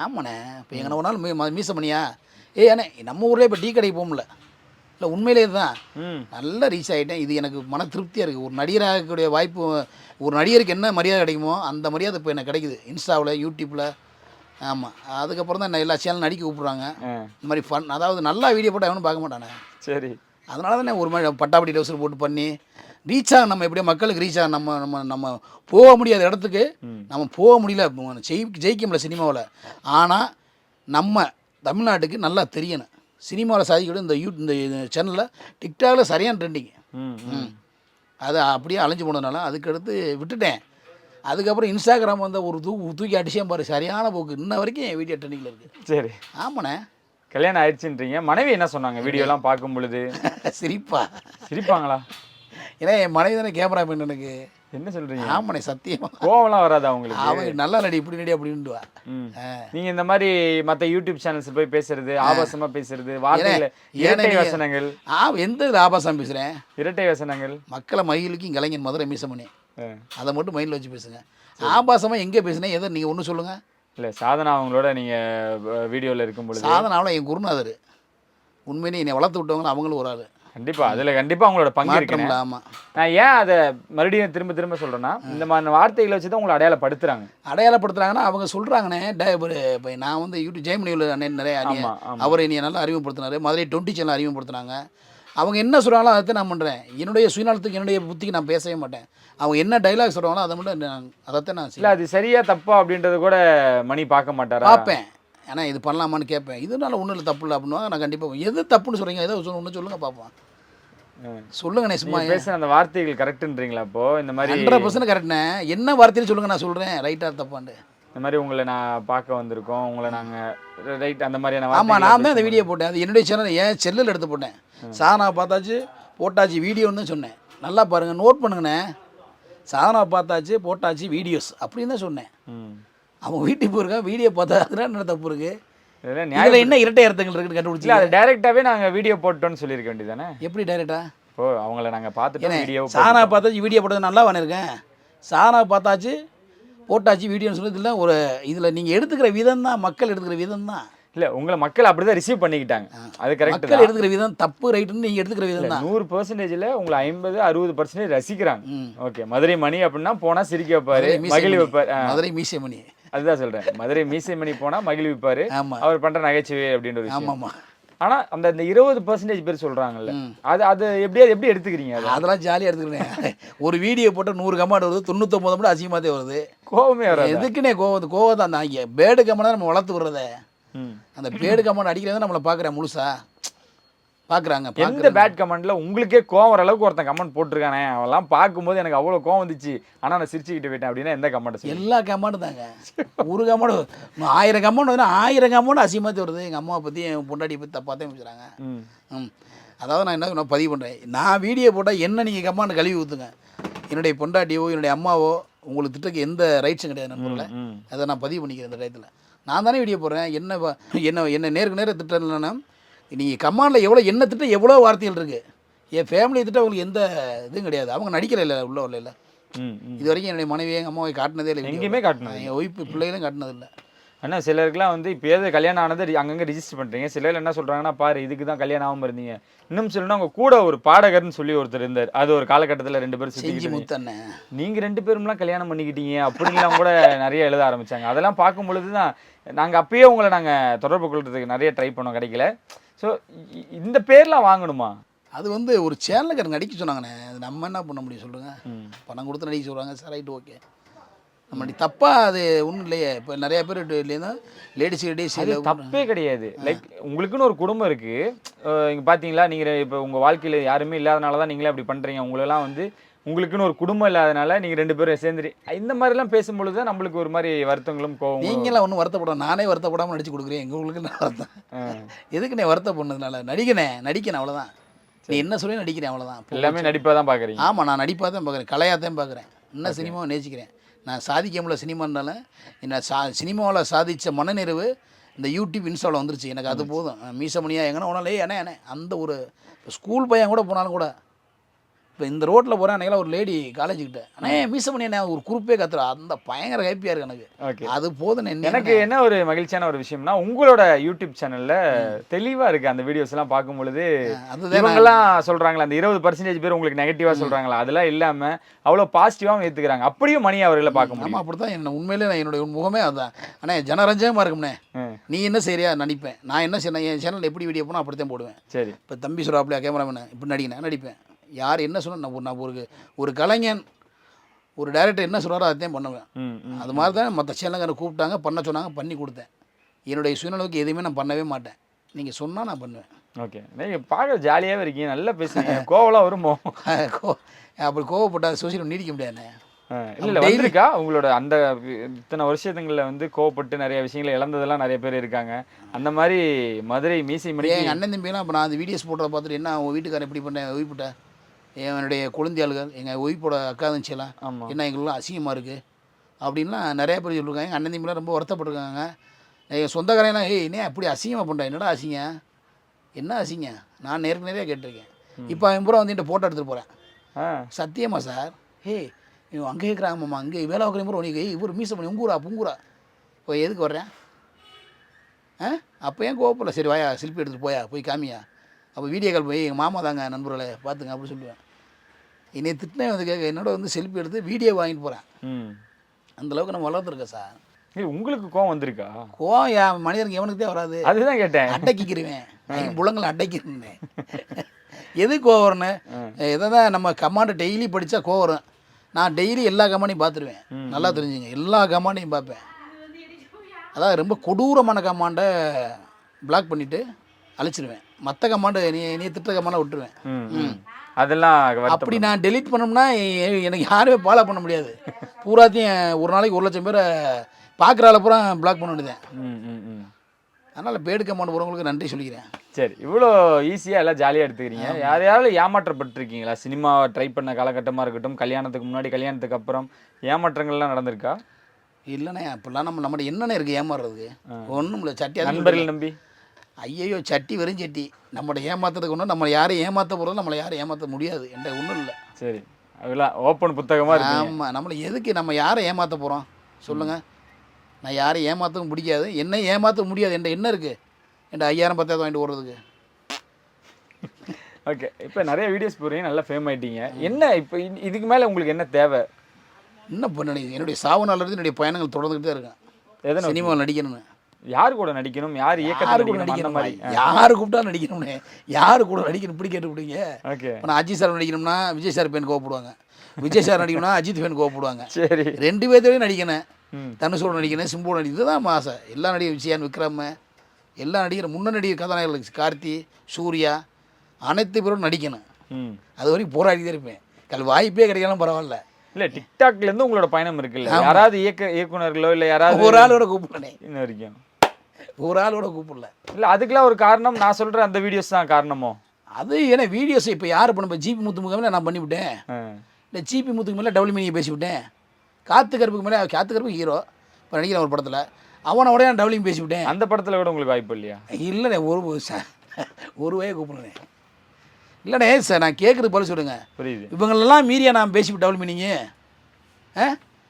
ஆமாண்ணே, இப்போ எங்கன்னா ஒன்றாலும் மீச மணியா அண்ணே நம்ம ஊர்லேயே இப்போ டீ கடைக்கு போக முடியல. இல்லை உண்மையிலே தான் நல்லா ரீச் ஆகிட்டேன். இது எனக்கு மன திருப்தியாக இருக்குது. ஒரு நடிகராகக்கூடிய வாய்ப்பு, ஒரு நடிகருக்கு என்ன மரியாதை கிடைக்குமோ அந்த மரியாதை இப்போ எனக்கு கிடைக்குது இன்ஸ்டாவில், யூடியூப்பில். ஆமாம், அதுக்கப்புறம் தான் என்ன எல்லா சேனலும் நடிக்க கூப்பிட்றாங்க. இந்த மாதிரி ஃபன், அதாவது நல்லா வீடியோ போட்டால் எவனும் பார்க்க மாட்டானே. சரி, அதனால தானே ஒரு மாதிரி பட்டாப்பட்டி டவுசர் போட்டு பண்ணி ரீச் ஆக, நம்ம எப்படியோ மக்களுக்கு ரீச் ஆக, நம்ம போக முடியாத இடத்துக்கு நம்ம போக முடியல, ஜெயிக்க முடியல சினிமாவில். ஆனால் நம்ம தமிழ்நாட்டுக்கு நல்லா தெரியணும், சினிமாவில் சாதிக்கக்கூடிய இந்த சேனலில் டிக்டாகில் சரியான ட்ரெண்டிங். அது அப்படியே அலைஞ்சு போனதுனால அதுக்கடுத்து விட்டுட்டேன். அதுக்கப்புறம் இன்ஸ்டாகிராம் வந்த ஒரு தூக்கி அடிச்சேன் பாரு, சரியான போக்கு. இன்ன வரைக்கும் என் வீடியோ ட்ரெண்டிங்கில் இருக்குது. சரி. ஆமாண்ணே. கல்யாணம் ஆயிடுச்சுன்றீங்க, மனைவி என்ன சொன்னாங்க வீடியோலாம் பார்க்கும் பொழுது? சிரிப்பாங்களா? ஏன்னா என் மனைவி தானே கேமரா மேன் எனக்கு. என்ன சொல்கிறீங்க? ஆமாண்ணே, சத்தியமாக. கோவம்லாம் வராதா உங்களுக்கு? அவன் நல்லா நடி, இப்படி நடி அப்படின்ட்டுவா. நீங்கள் இந்த மாதிரி மற்ற யூடியூப் சேனல்ஸ் போய் பேசுறது, ஆபாசமாக பேசுறது, வார்த்தையில் இரட்டை வசனங்கள். எந்த ஆபாசம் பேசுகிறேன்? இரட்டை வசனங்கள். மக்களை மகிழ்க்கும் கலைஞன் மதுரை மீசமணி, அதை மட்டும் மைண்டில் வச்சு பேசுங்க. ஆபாசமாக எங்கே பேசுனேன் எதை நீங்கள் ஒன்று சொல்லுங்கள். இல்லை, சாதனா அவங்களோட நீங்கள் வீடியோவில் இருக்கும்பொழுது. சாதனாவில் என் குருநாதர், உண்மையிலே என்னை வளர்த்து விட்டவங்களும் அவங்களும் ஒரு ஆள். கண்டிப்பாக அதில் கண்டிப்பாக அவங்களோட பங்கு இருக்கு. ஆமாம். நான் ஏன் அதை மறுபடியும் திரும்ப சொல்கிறேன்னா, இந்த மாதிரி வார்த்தைகளை வச்சு தான் உங்களை அடையாளப்படுத்துறாங்கன்னா அவங்க சொல்கிறாங்கண்ணே. இப்போ நான் வந்து யூடியூப் ஜெயமணியில் நிறைய அவர் என்னை நல்லா அறிமுகப்படுத்தினார். மதுரை 20 சேனல் அறிமுகப்படுத்தினாங்க. அவங்க என்ன சொல்கிறாங்களோ அதை நான் பண்ணுறேன். என்னுடைய சுயநலத்துக்கு, என்னுடைய புத்திக்கு நான் பேசவே மாட்டேன். அவங்க என்ன டைலாக் சொல்கிறாங்களோ அதை மட்டும் அதைத்தான் நான் இல்லை. அது சரியா தப்பா அப்படின்றது கூட மணி பார்க்க மாட்டாரா? பார்ப்பேன். ஏன்னா இது பண்ணலாமான்னு கேட்பேன். இதனால ஒன்றும் இல்லை, தப்பு இல்லை அப்படின்னா நான் கண்டிப்பாக எது தப்புன்னு சொல்கிறீங்க, ஏதோ ஒன்று சொல்லுங்கள் பார்ப்போம். சொல்லுங்கண்ணே. சும்மா பேசுகிற அந்த வார்த்தைகள் கரெக்டுன்றீங்களா? அப்போ இந்த மாதிரி 100% கரெக்ட்ண்ணே. என்ன வார்த்தையில் சொல்லுங்கள், நான் சொல்கிறேன் ரைட்டாக தப்பாண்டு. இந்த மாதிரி உங்களை நான் பார்க்க வந்திருக்கோம், உங்களை நாங்கள் ரைட் அந்த மாதிரியான. ஆமாம், நான் தான் அந்த வீடியோ போட்டேன். அது என்னுடைய சேனல், ஏன் செல்லில் எடுத்து போட்டேன். சாதனா பார்த்தாச்சு போட்டாச்சு வீடியோன்னு தான் சொன்னேன். நல்லா பாருங்கள், நோட் பண்ணுங்கண்ணே. சாதனா பார்த்தாச்சு போட்டாச்சு வீடியோஸ் அப்படின்னு தான் சொன்னேன். அவங்க வீட்டுக்கு போயிருக்கா, வீடியோ பார்த்தா அதெல்லாம் என்ன தப்பு இருக்குது? இதில் என்ன இரட்டை அர்த்தங்கள் இருக்குன்னு கண்டுபிடிச்சி அது டைரெக்டாகவே நாங்கள் வீடியோ போட்டோன்னு சொல்லியிருக்க வேண்டியதானே? எப்படி டைரெக்டா? ஓ, அவங்கள நாங்கள் பார்த்துட்டு வீடியோ சாதனா பார்த்தாச்சு வீடியோ போட்டது நல்லா பண்ணியிருக்கேன். சாதனா பார்த்தாச்சு போட்டாச்சு வீடியோன்னு சொல்லி இதில் ஒரு இதில் நீங்கள் எடுத்துக்கிற விதம் தான், மக்கள் எடுத்துக்கிற விதம் தான். இல்லை, உங்களை மக்கள் அப்படி தான் ரிசீவ் பண்ணிக்கிட்டாங்க. அது கரெக்ட். மக்கள் எடுத்துக்கிற விதம் தப்பு ரைட்டுன்னு நீங்கள் எடுத்துக்கிற விதம் தான். 100%ல் உங்களை 50-60% ரசிக்கிறாங்க. ஓகே, மதுரை மணி அப்படின்னா போனால் சிரிக்க வைப்பார், மகிழ் வைப்பார். மதுரை மீசை மணி, அதுதான் சொல்கிறேன். மதுரை மீசை மணி போனால் மகிழ் வைப்பார், அவர் பண்ணுற நகைச்சுவை அப்படின்ற ஒரு விஷயம். ஆமாம். ஆனால் அந்த 20% பேர் சொல்கிறாங்கல்ல, அது எப்படி எடுத்துக்கிறீங்க? அதெல்லாம் ஜாலியாக எடுத்துக்கிறேன். ஒரு வீடியோ போட்டால் 100 கமெண்ட் வருது, 99 மட்டும் அசிங்கமாகவே வருது. கோவமே வராது. எதுக்குன்னே கோவம் தான். நான் பேடு கமெண்ட் நம்ம வளர்த்து விடுறத, அந்த பேடு கமெண்ட் அடிக்கிறத நம்மளை பார்க்குறேன் முழுசா. பார்க்குறாங்க. எந்த பேட் கமெண்ட்ல உங்களுக்கே கோவம் வர அளவுக்கு ஒருத்தன் கமெண்ட் போட்டிருக்கானே, அவெல்லாம் பார்க்கும்போது எனக்கு அவ்வளோ கோவம் வந்துச்சு, ஆனால் நான் சிரிச்சுக்கிட்டு போயிட்டேன் அப்படின்னா எந்த கமெண்ட் சொல்லி? எல்லா கமெண்ட்டும் தாங்க. ஒரு கமெண்ட் 1000 கமெண்ட் வந்து 1000 கமெண்ட் அசிங்கமாக வருது. எங்கள் அம்மாவை பற்றி என் பொண்டாட்டியை பற்றி தப்பாக தான் பேசுகிறாங்க. அதாவது நான் என்ன நான் பதிவு பண்ணுறேன், நான் வீடியோ போட்டால் என்ன நீங்கள் கமெண்ட் கழுவி ஊற்றுங்க, என்னுடைய பொண்டாட்டியோ என்னுடைய அம்மாவோ உங்களுக்கு திட்டக்கு எந்த ரைட்ஸும் கிடையாது நண்பர்களே. அதை நான் பதிவு பண்ணிக்கிறேன் இந்த டயத்தில். நான் தானே வீடியோ போடுறேன். என்ன நேருக்கு நேரம் திட்டம் இல்லைன்னா நீங்கள் கமாண்டில் எவ்வளோ என்ன திட்டம் எவ்வளோ வார்த்தைகள் இருக்குது. என் ஃபேமிலியை திட்டம் அவங்களுக்கு எந்த இதுவும் கிடையாது. அவங்க நடிக்கல இல்லை உள்ள வரல. இது வரைக்கும் என்னுடைய மனைவி எங்கள் அம்மாவை காட்டினதே இல்லை, எங்கேயுமே காட்டினது. என் ஒய்ஃபு பிள்ளைகளும் காட்டினது இல்லை. ஆனால் சிலருக்குலாம் வந்து இப்போ ஏதாவது கல்யாணம் ஆனது அங்கங்கே ரிஜிஸ்டர் பண்ணுறீங்க. சிலர் என்ன சொல்கிறாங்கன்னா, பாரு இதுக்கு தான் கல்யாணம் ஆகாமல் இருந்தீங்க. இன்னும் சொல்லணும்னா அவங்க கூட ஒரு பாடகர்னு சொல்லி ஒருத்தர் இருந்தார். அது ஒரு காலகட்டத்தில் 2 பேரும் செஞ்சு முத்தண்ணே நீங்கள் 2 பேரும்லாம் கல்யாணம் பண்ணிக்கிட்டீங்க அப்படின்லாம் கூட நிறைய எழுத ஆரம்பித்தாங்க. அதெல்லாம் பார்க்கும் பொழுது தான் நாங்கள் அப்பயே உங்களை நாங்கள் தொடர்பு கொள்றதுக்கு நிறைய ட்ரை பண்ணோம், கிடைக்கல. ஸோ இந்த பேர்லாம் வாங்கணுமா? அது வந்து ஒரு சேனலுக்கு நடிக்க சொன்னாங்கண்ணே. அது நம்ம என்ன பண்ண முடியும் சொல்லுங்கள்? பணம் கொடுத்து நடிக்க சொல்கிறாங்க, சார் ரைட்டு ஓகே. நம்ம தப்பாக அது ஒன்றும் இல்லையே. இப்போ நிறைய பேர் இல்லைன்னா லேடிஸ் தப்பே கிடையாது. லைக் உங்களுக்குன்னு ஒரு குடும்பம் இருக்குது. இங்கே பார்த்தீங்களா, நீங்கள் இப்போ உங்கள் வாழ்க்கையில் யாருமே இல்லாதனால தான் நீங்களே அப்படி பண்ணுறீங்க. உங்களெல்லாம் வந்து உங்களுக்குன்னு ஒரு குடும்பம் இல்லாதனால நீங்கள் 2 பேரும் சேர்ந்து இந்த மாதிரிலாம் பேசும்பொழுது தான் நம்மளுக்கு ஒரு மாதிரி வருத்தங்களும் கோவம். நீங்களாம் ஒன்றும் வருத்தப்படாம, நானே வருத்தப்படாமல் நடிச்சு கொடுக்குறேன். உங்களுக்கு நான் வருத்தம் எதுக்கு நீ வருத்தம் பண்ணதுனால? நடிக்கணும் அவ்வளோதான். நீ என்ன சொல்லி நடிக்கிறேன் அவ்வளோதான். எல்லாமே நடிப்பாக தான் பார்க்குறீங்க? ஆமாம், நான் நடிப்பாக தான் பார்க்குறேன், கலையாக தான் பார்க்குறேன். இன்னும் சினிமாவை நேசிக்கிறேன். நான் சாதிக்க முடியல சினிமானால, என்ன சினிமாவில் சாதித்த மனநிறைவு இந்த யூடியூப் இன்ஸ்டாவில் வந்துருச்சு. எனக்கு அது போதும். மீசமணியாக எங்கன்னா உடனே அண்ணே அந்த ஒரு ஸ்கூல் பையன் கூட போனாலும் கூட, இப்போ இந்த ரோட்டில் போகிறேன் அன்றைக்கெல்லாம் ஒரு லேடி காலேஜுக்கிட்ட, அண்ணே மீசமணி என்ன ஒரு குரூப்பே கத்துறா, அந்த பயங்கர ஹேப்பியாக இருக்குது எனக்கு. ஓகே, அது போதும். எனக்கு என்ன ஒரு மகிழ்ச்சியான ஒரு விஷயம்னா, உங்களோட யூடியூப் சேனலில் தெளிவாக இருக்குது அந்த வீடியோஸ்லாம் பார்க்கும் பொழுது. இவங்கெல்லாம் சொல்கிறாங்களா, அந்த 20% பேர் உங்களுக்கு நெகட்டிவாக சொல்கிறாங்களா, அதெல்லாம் இல்லாமல் அவ்வளோ பாசிட்டிவாகவும் ஏற்றுக்கிறாங்க. அப்படியும் மணி அவர்களை பார்க்க முடியும். அப்படி தான் என்ன உண்மையிலே நான் என்னுடைய முகமே அதுதான். ஆனால் ஜனரஞ்சகமாக இருக்கும்ண்ணே. நீ என்ன செய்றியா நடிப்பேன், நான் என்ன செய்யணும், என் சேனலில் எப்படி வீடியோ போனால் அப்படித்தான் போடுவேன். சரி, இப்போ தம்பி சொல்கிறாப்லையா கேமராமேன் இப்படி நடிப்பேன். யார் என்ன சொன்னால் நான் ஒரு கலைஞன் ஒரு டைரக்டர் என்ன சொல்கிறாரோ அதைத்தான் பண்ணுவேன். அது மாதிரி தான் மற்ற சேனல்காரை கூப்பிட்டாங்க, பண்ண சொன்னாங்க, பண்ணி கொடுத்தேன். என்னுடைய சுயநலவுக்கு எதுவுமே நான் பண்ணவே மாட்டேன். நீங்கள் சொன்னால் நான் பண்ணுவேன். ஓகே, நீங்கள் பார்க்க ஜாலியாகவே இருக்கீங்க, நல்லா பேசுகிறீங்க. கோவலாம் வருமோ? அப்படி கோவப்பட்டால் சோசியல் நீடிக்க முடியாதுண்ணே. இல்லை வந்திருக்கா உங்களோட அந்த இத்தனை வருஷத்துங்களில் வந்து கோவப்பட்டு நிறைய விஷயங்களை இழந்ததெல்லாம் நிறைய பேர் இருக்காங்க. அந்த மாதிரி மதுரை மீசை மணி எங்கள் அண்ணன் தம்பியெல்லாம் இப்போ நான் அந்த வீடியோஸ் போடுறத பார்த்துட்டு, என்ன உங்கள் வீட்டுக்காரன் எப்படி பண்ணேன் ஒய்ஃபிட்ட, என்னுடைய குழந்தையாளுகள் எங்கள் ஒய்ஃபோட அக்கா தங்கச்சியெல்லாம் என்ன எங்களுக்குலாம் அசிங்கமாக இருக்குது அப்படின்லாம் நிறைய பேர் சொல்லியிருக்காங்க. எங்கள் அண்ணன் தம்பிலாம் ரொம்ப வருத்தப்பட்டிருக்காங்க. எங்கள் சொந்தக்காரையெல்லாம் என்ன அப்படி அசிங்கமாக பண்ணுறேன், என்னடா அசிங்கம், என்ன அசிங்கம், நான் நிறைய கேட்டிருக்கேன். இப்போ அவன் பூரா வந்து என்கிட்ட ஃபோட்டோ எடுத்துகிட்டு போகிறேன். சத்தியமா சார், இவன் அங்கே இருக்கிறாங்கம்மா, அங்கே வேலை வைக்கிறேன் பூரா உனக்கு இவர் மீச பண்ணி உங்கூரா இப்போ எதுக்கு வர்றேன்? அப்போ ஏன் கோவப்படல, சரி வாயா செல்ஃபி எடுத்துகிட்டு போய் காமியா, அப்போ வீடியோ கால் போய் எங்கள் மாமா தாங்க நண்பர்களே பார்த்துங்க அப்படி சொல்லுவேன். என்னை திட்டினே வந்து கேட்க என்னோட வந்து செல்ஃபி எடுத்து வீடியோ வாங்கிட்டு போகிறேன். அந்தளவுக்கு நம்ம வளர்த்துருக்கேன் சார். உங்களுக்கு கோவம் வந்திருக்கா? கோவம் என் மனிதனுக்கு எவனுக்கு தான் வராது. அதுதான் கேட்டேன். அடக்கிக்கிறேன் புலங்களை அடக்கிருந்தேன். எது கோவம் வரணும்? எதை தான் நம்ம கமாண்டை டெய்லி படித்தா கோவம் வரும். நான் டெய்லி எல்லா கமாண்டையும் பார்த்துருவேன். நல்லா தெரிஞ்சுங்க, எல்லா கமாண்டையும் பார்ப்பேன். அதாவது ரொம்ப கொடூரமான கமாண்டை பிளாக் பண்ணிவிட்டு அழிச்சிடுவேன். மற்ற கமாண்டு நீ திட்ட கமாண்டை விட்டுருவேன். அதெல்லாம் அப்படி நான் டெலீட் பண்ணோம்னா எனக்கு யாருமே ஃபாலோ பண்ண முடியாது. பூராத்தையும் ஒரு நாளைக்கு 1,00,000 பேரை பார்க்குற அளவு பூரா பிளாக் பண்ண வேண்டியதேன். அதனால் பேடு கமாண்ட் போகிறவங்களுக்கு நன்றி சொல்லிக்கிறேன். சரி, இவ்வளோ ஈஸியாக எல்லாம் ஜாலியாக எடுத்துக்கிறீங்க. யாரையாவது ஏமாற்றப்பட்டிருக்கீங்களா? சினிமா ட்ரை பண்ண காலகட்டமாக இருக்கட்டும், கல்யாணத்துக்கு முன்னாடி கல்யாணத்துக்கு அப்புறம் ஏமாற்றங்கள்லாம் நடந்திருக்கா? இல்லைண்ணே, அப்போல்லாம் நம்மகிட்ட என்னென்ன இருக்குது ஏமாறுறதுக்கு? ஒன்றும் இல்லை. சட்டியாக நண்பர்கள் நம்பி ஐயோ சட்டி வெறும் சட்டி நம்மளை ஏமாத்துறதுக்கு ஒன்றும், நம்மளை யாரையும் ஏமாற்ற போகிறோம், நம்மளை யாரும் ஏமாற்ற முடியாது. என்ற ஒன்றும் இல்லை. சரி, அதெல்லாம் ஓப்பன் புத்தகமாக இருக்கு. ஆமாம், நம்மளை எதுக்கு நம்ம யாரை ஏமாற்ற போகிறோம் சொல்லுங்கள்? நான் யாரையும் ஏமாற்றவும் பிடிக்காது, என்னை ஏமாற்ற முடியாது. என்ற என்ன இருக்குது? என்ற 5,000 10,000 வாங்கிட்டு ஓடுறதுக்கு. ஓகே, இப்போ நிறைய வீடியோஸ் போடுறீங்க, நல்லா ஃபேம் ஆகிட்டீங்க. என்ன இப்போ இதுக்கு மேலே உங்களுக்கு என்ன தேவை? என்ன பண்ண? என்னுடைய சாவு நாள் என்னுடைய பயணங்கள் தொடர்ந்துக்கிட்டே இருக்கேன். எதனா சினிமாவில் நடிக்கணும்னு. யார் கூட நடிக்கணும், யார் இயக்கத்தில் நடிக்கணும், மாதிரி யார் கூப்பிட்டா நடிக்கணும்னு, யார் கூட நடிக்கணும் இப்படி கேட்டு விடுங்க. ஓகே, இப்போ நான் அஜித் சார் நடிக்கணும்னா விஜய் சார் பேன் கோவப்படுவாங்க, விஜய் சார் நடிக்கணும்னா அஜித் பேன் கோவப்படுவாங்க. சரி, 2 பேர்த்தோடய நடிக்கணும். தனுஷோட நடிக்கணும், சிம்போட நடிக்கணும், இதுதான் ஆசை. எல்லா நடிகர் விஜயான், விக்ரம், எல்லா நடிகர் முன்ன நடிகர் கதாநாயகர்கள், கார்த்தி, சூர்யா, அனைத்து பேரும் நடிக்கணும். ம். அது வரைக்கும் போராடி தான் இருப்பேன். வாய்ப்பே கிடைக்கலாம் பரவாயில்ல. இல்லை டிக்டாக்லேருந்து உங்களோட பயணம் இருக்குல்ல, யாராவது இயக்குனர்களோ இல்லை யாராவது ஒரு ஆளோட கூப்பிடனே இன்ன வரைக்கும் ஒரு ஆளோட கூப்பிடல. இல்லை அதுக்கெல்லாம் ஒரு காரணம் நான் சொல்கிற அந்த வீடியோஸ் தான் காரணமோ? அது ஏன்னா வீடியோஸ் இப்போ யார் பண்ண ஜிபி முத்துமுக மேலே நான் பண்ணிவிட்டேன். இல்லை ஜிபி முத்துக்கு மேலே டபுள் மீனிங் பேசிவிட்டேன். காத்துக்கருப்புக்கு மேலே காத்துக்கருப்பு ஹீரோ இப்போ நடிக்கிறேன் ஒரு படத்தில், அவனோட நான் டபுளிங் பேசிவிட்டேன். அந்த படத்தில் கூட உங்களுக்கு வாய்ப்பு இல்லையா? இல்லைண்ணே ஒரு வய கூப்பிடுறேன். இல்லைண்ணே சார் நான் கேட்குறது போல சொல்லுங்க. புரியுது. இவங்களெல்லாம் மீறியா நான் பேசிவிட்டு டபுள் மீனிங்கு.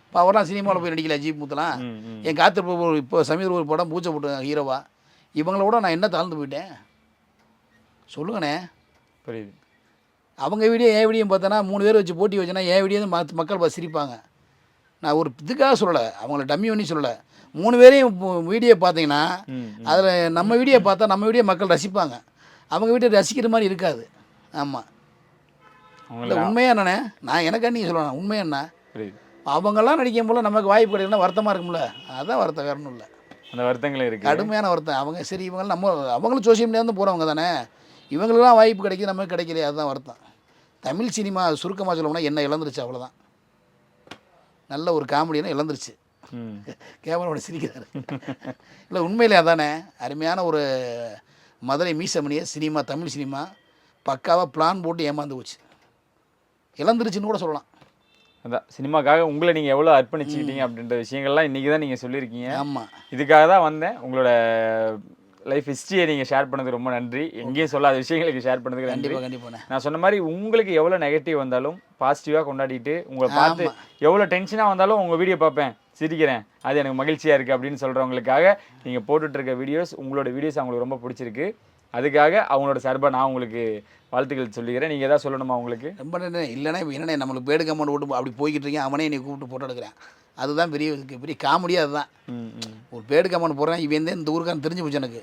இப்போ அவர்லாம் சினிமாவில் போய் நடிக்கல ஜிபி முத்துலாம். என் காத்திருப்பு இப்போ சமீபத்தில் ஒரு படம் பூச்சை போட்டு ஹீரோவா. இவங்களோட நான் என்ன தாழ்ந்து போயிட்டேன் சொல்லுங்கண்ணே. புரியுது. அவங்க வீடியோ என் வீடியோ பார்த்தோன்னா 3 பேர் வச்சு போட்டி வச்சேன்னா என் வீடியோ மக்கள் பார்த்து சிரிப்பாங்க. நான் ஒரு இதுக்காக சொல்லலை, அவங்கள டம்மி பண்ணி சொல்லலை. 3 பேரையும் வீடியோ பார்த்தீங்கன்னா அதில் நம்ம வீடியோ பார்த்தா நம்ம வீடியோ மக்கள் ரசிப்பாங்க, அவங்க வீடியோ ரசிக்கிற மாதிரி இருக்காது. ஆமாம், இல்லை உண்மையாக என்னண்ணே, நான் எனக்கா நீங்கள் சொல்லணும் உண்மையா என்ன. அவங்கெல்லாம் நடிக்கும் போல நமக்கு வாய்ப்பு கிடைக்கலன்னா வருத்தமாக இருக்கும்ல, அதுதான் வருத்த காரணம். இல்லை அந்த வருத்தங்களும் இருக்குது, கடுமையான வருத்தம். அவங்க சரி இவங்க அவங்களும் சோசியல் மீடியாவில் போகிறவங்க தானே, இவங்களுக்குலாம் வாய்ப்பு கிடைக்கிது நமக்கு கிடைக்கலையே, அதுதான் வருத்தம். தமிழ் சினிமா சுருக்கமாக சொல்லணும்னா என்ன இழந்துருச்சு அவ்வளோதான். நல்ல ஒரு காமெடியான இழந்துருச்சு. கேமராவோட சிரிக்கிறாரு. இல்லை உண்மையிலே அதானே, அருமையான ஒரு மதுரை மீசமணியை சினிமா தமிழ் சினிமா பக்காவாக பிளான் போட்டு ஏமாந்து போச்சு, இழந்துருச்சுன்னு கூட சொல்லலாம். அதான் சினிமாக்காக உங்களை நீங்கள் எவ்வளோ அர்ப்பணிச்சுக்கிட்டீங்க அப்படின்ற விஷயங்கள்லாம் இன்றைக்கி தான் நீங்கள் சொல்லியிருக்கீங்க. ஆமாம், இதுக்காக தான் வந்தேன். உங்களோட லைஃப் ஹிஸ்ட்ரியை நீங்கள் ஷேர் பண்ணது ரொம்ப நன்றி. எங்கேயும் சொல்லாத விஷயங்களுக்கு ஷேர் பண்ணதுக்கு நன்றி. கண்டிப்பாக. நான் சொன்ன மாதிரி உங்களுக்கு எவ்வளோ நெகட்டிவ் வந்தாலும் பாசிட்டிவாக கொண்டாடிட்டு உங்களை பார்த்து எவ்வளோ டென்ஷனாக வந்தாலும் உங்கள் வீடியோ பார்ப்பேன் சிரிக்கிறேன், அது எனக்கு மகிழ்ச்சியாக இருக்குது அப்படின்னு சொல்கிறவங்களுக்காக நீங்கள் போட்டுட்ருக்க வீடியோஸ், உங்களோட வீடியோஸ் அவங்களுக்கு ரொம்ப பிடிச்சிருக்கு. அதுக்காக அவங்களோட சார்பாக நான் உங்களுக்கு வாழ்த்துக்கள் சொல்லிக்கிறேன். நீங்கள் எதாவது சொல்லணுமா அவங்களுக்கு? ரொம்ப நன்றி. இல்லைன்னா இப்போ என்னென்ன நம்மளுக்கு பேடு கமெண்ட் போட்டு அப்படி போய்கிட்டு இருக்கேன், அவனே என்னை கூப்பிட்டு போட்டோ எடுக்கிறேன், அதுதான் பெரிய காமெடியாக. அதுதான் ஒரு பேடு கமெண்ட் போடுறேன், இவன் இந்த ஊருக்கான தெரிஞ்சு போச்சு எனக்கு.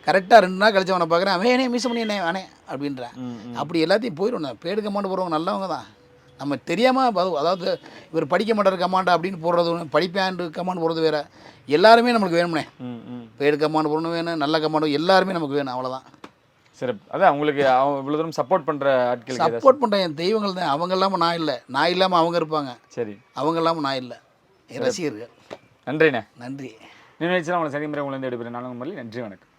கரெக்டாக 2 நாள் கழிச்சு அவனை பார்க்குறேன், அவன் என்ன மிஸ் பண்ணி என்ன அவனே அப்படின்றேன். அப்படி எல்லாத்தையும் போயிடும். பேடு கமெண்ட் போடுறவங்க நல்லவங்க தான், நம்ம தெரியாமல் அதாவது இவர் படிக்க மாட்டார் கமாண்டா அப்படின்னு போடுறது, படிப்பேன் கமாண்ட் போடுறது வேறு. எல்லாருமே நம்மளுக்கு வேணும்னே, பேடு கமாண்ட் போடணும் வேணும், நல்ல கமாண்ட் எல்லாருமே நமக்கு வேணும், அவ்வளோதான். சரி, அதான் உங்களுக்கு இவ்வளோ தூரம் சப்போர்ட் பண்ணுற ஆட்கள், சப்போர்ட் பண்ணுற என் தெய்வங்கள் தான். அவங்க இல்லாமல் நான் இல்லை, நான் இல்லாமல் அவங்க இருப்பாங்க. சரி, அவங்க இல்லாமல் நான் இல்லை, என் ரசிகர்கள். நன்றிண்ணே. நன்றி. நினைச்சுனா உங்களை சரி முறை உங்களை எடுப்பேன். நானும் நன்றி, வணக்கம்.